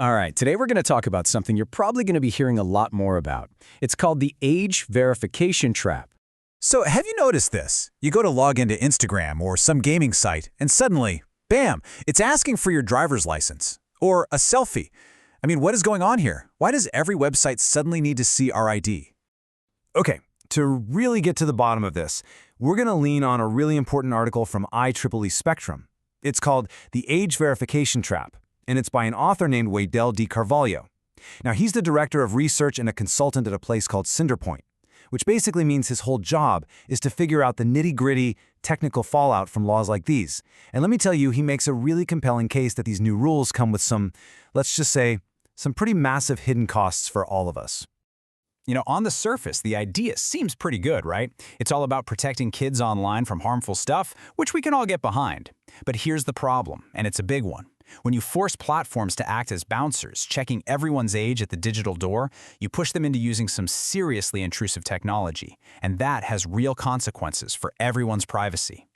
All right, today we're going to talk about something you're probably going to be hearing a lot more about. It's called the age verification trap. So have you noticed this? You go to log into Instagram or some gaming site, and suddenly, bam, it's asking for your driver's license. Or a selfie. I mean, what is going on here? Why does every website suddenly need to see our ID? Okay, to really get to the bottom of this, we're going to lean on a really important article from IEEE Spectrum. It's called The Age Verification Trap, and it's by an author named Waydell D. Carvalho. Now, he's the director of research and a consultant at a place called Cinderpoint, which basically means his whole job is to figure out the nitty-gritty technical fallout from laws like these. And let me tell you, he makes a really compelling case that these new rules come with some, let's just say, some pretty massive hidden costs for all of us. You know, on the surface, the idea seems pretty good, right? It's all about protecting kids online from harmful stuff, which we can all get behind. But here's the problem, and it's a big one. When you force platforms to act as bouncers, checking everyone's age at the digital door, you push them into using some seriously intrusive technology, and that has real consequences for everyone's privacy.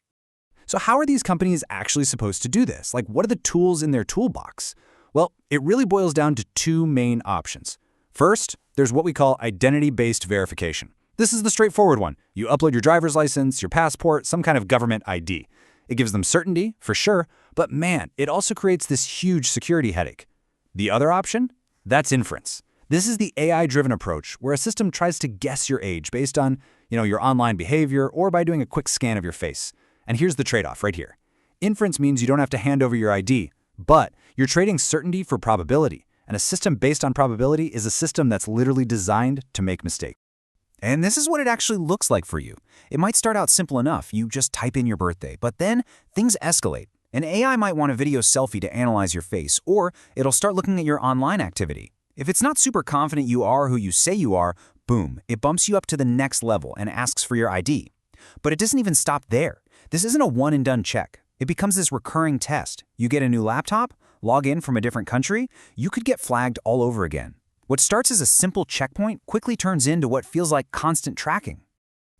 So how are these companies actually supposed to do this? Like, what are the tools in their toolbox? Well, it really boils down to two main options. First, there's what we call identity-based verification. This is the straightforward one. You upload your driver's license, your passport, some kind of government ID. It gives them certainty, for sure, but man, it also creates this huge security headache. The other option? That's inference. This is the AI-driven approach where a system tries to guess your age based on, your online behavior or by doing a quick scan of your face. And here's the trade-off right here. Inference means you don't have to hand over your ID, but you're trading certainty for probability. And a system based on probability is a system that's literally designed to make mistakes. And this is what it actually looks like for you. It might start out simple enough. You just type in your birthday, but then things escalate. An AI might want a video selfie to analyze your face, or it'll start looking at your online activity. If it's not super confident you are who you say you are, boom, it bumps you up to the next level and asks for your ID. But it doesn't even stop there. This isn't a one-and-done check. It becomes this recurring test. You get a new laptop, log in from a different country, you could get flagged all over again. What starts as a simple checkpoint quickly turns into what feels like constant tracking.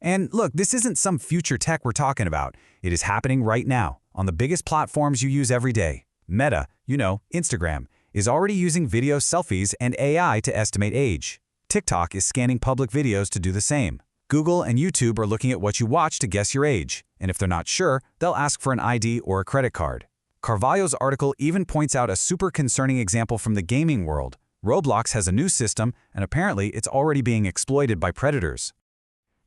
And look, this isn't some future tech we're talking about. It is happening right now on the biggest platforms you use every day. Meta, Instagram, is already using video selfies and AI to estimate age. TikTok is scanning public videos to do the same. Google and YouTube are looking at what you watch to guess your age. And if they're not sure, they'll ask for an ID or a credit card. Carvalho's article even points out a super concerning example from the gaming world. Roblox has a new system, and apparently it's already being exploited by predators.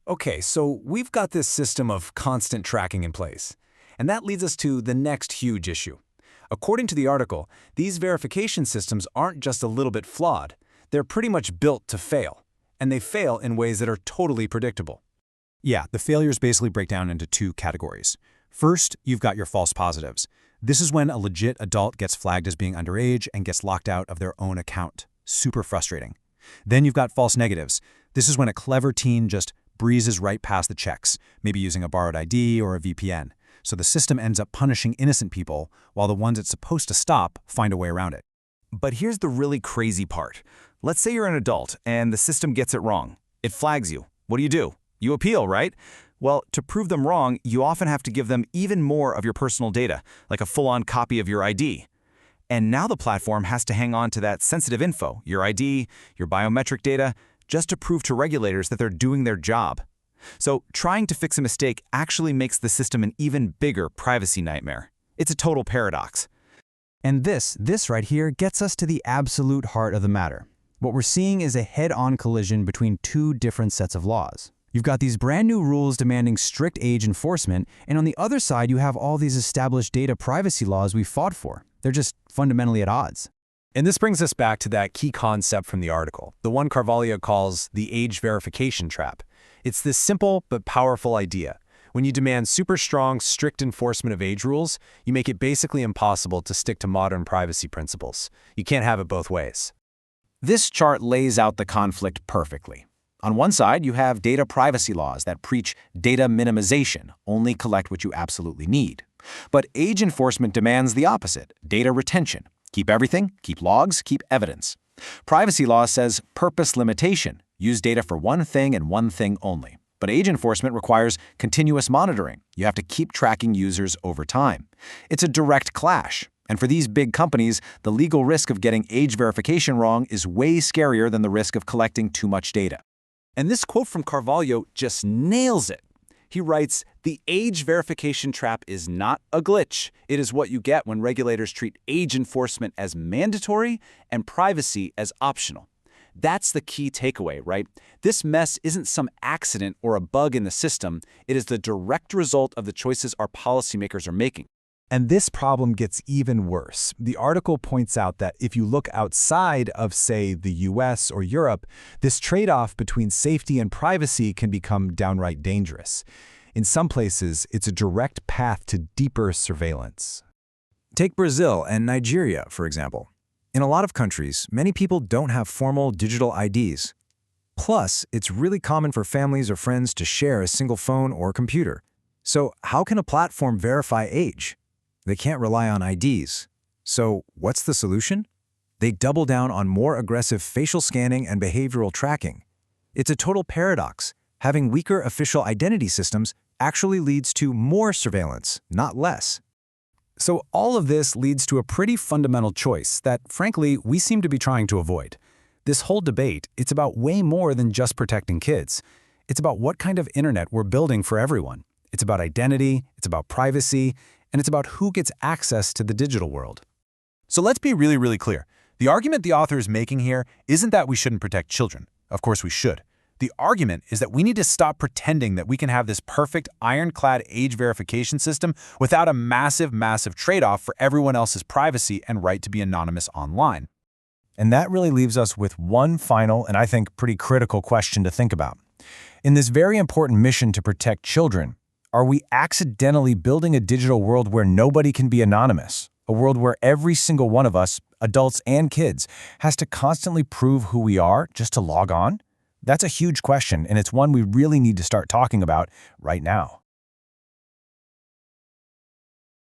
Okay, so we've got this system of constant tracking in place. And that leads us to the next huge issue. According to the article, these verification systems aren't just a little bit flawed. They're pretty much built to fail. And they fail in ways that are totally predictable. Yeah, the failures basically break down into two categories. First, you've got your false positives. This is when a legit adult gets flagged as being underage and gets locked out of their own account. Super frustrating. Then you've got false negatives. This is when a clever teen just breezes right past the checks, maybe using a borrowed ID or a VPN. So the system ends up punishing innocent people, while the ones it's supposed to stop find a way around it. But here's the really crazy part. Let's say you're an adult and the system gets it wrong. It flags you. What do? You appeal, right? Well, to prove them wrong, you often have to give them even more of your personal data, like a full-on copy of your ID. And now the platform has to hang on to that sensitive info, your ID, your biometric data, just to prove to regulators that they're doing their job. So trying to fix a mistake actually makes the system an even bigger privacy nightmare. It's a total paradox. And this right here gets us to the absolute heart of the matter. What we're seeing is a head-on collision between two different sets of laws. You've got these brand new rules demanding strict age enforcement, and on the other side you have all these established data privacy laws we fought for. They're just fundamentally at odds. And this brings us back to that key concept from the article, the one Carvalho calls the age verification trap. It's this simple but powerful idea. When you demand super strong, strict enforcement of age rules, you make it basically impossible to stick to modern privacy principles. You can't have it both ways. This chart lays out the conflict perfectly. On one side, you have data privacy laws that preach data minimization, only collect what you absolutely need. But age enforcement demands the opposite, data retention. Keep everything, keep logs, keep evidence. Privacy law says purpose limitation, use data for one thing and one thing only. But age enforcement requires continuous monitoring. You have to keep tracking users over time. It's a direct clash. And for these big companies, the legal risk of getting age verification wrong is way scarier than the risk of collecting too much data. And this quote from Carvalho just nails it. He writes, "The age verification trap is not a glitch. It is what you get when regulators treat age enforcement as mandatory and privacy as optional." That's the key takeaway, right? This mess isn't some accident or a bug in the system. It is the direct result of the choices our policymakers are making. And this problem gets even worse. The article points out that if you look outside of, say, the US or Europe, this trade-off between safety and privacy can become downright dangerous. In some places, it's a direct path to deeper surveillance. Take Brazil and Nigeria, for example. In a lot of countries, many people don't have formal digital IDs. Plus, it's really common for families or friends to share a single phone or computer. So how can a platform verify age? They can't rely on IDs. So what's the solution? They double down on more aggressive facial scanning and behavioral tracking. It's a total paradox. Having weaker official identity systems actually leads to more surveillance, not less. So all of this leads to a pretty fundamental choice that, frankly, we seem to be trying to avoid. This whole debate, it's about way more than just protecting kids. It's about what kind of internet we're building for everyone. It's about identity, it's about privacy, and it's about who gets access to the digital world. So let's be really, really clear. The argument the author is making here isn't that we shouldn't protect children. Of course we should. The argument is that we need to stop pretending that we can have this perfect, ironclad age verification system without a massive, massive trade-off for everyone else's privacy and right to be anonymous online. And that really leaves us with one final and I think pretty critical question to think about. In this very important mission to protect children, are we accidentally building a digital world where nobody can be anonymous? A world where every single one of us, adults and kids, has to constantly prove who we are just to log on? That's a huge question, and it's one we really need to start talking about right now.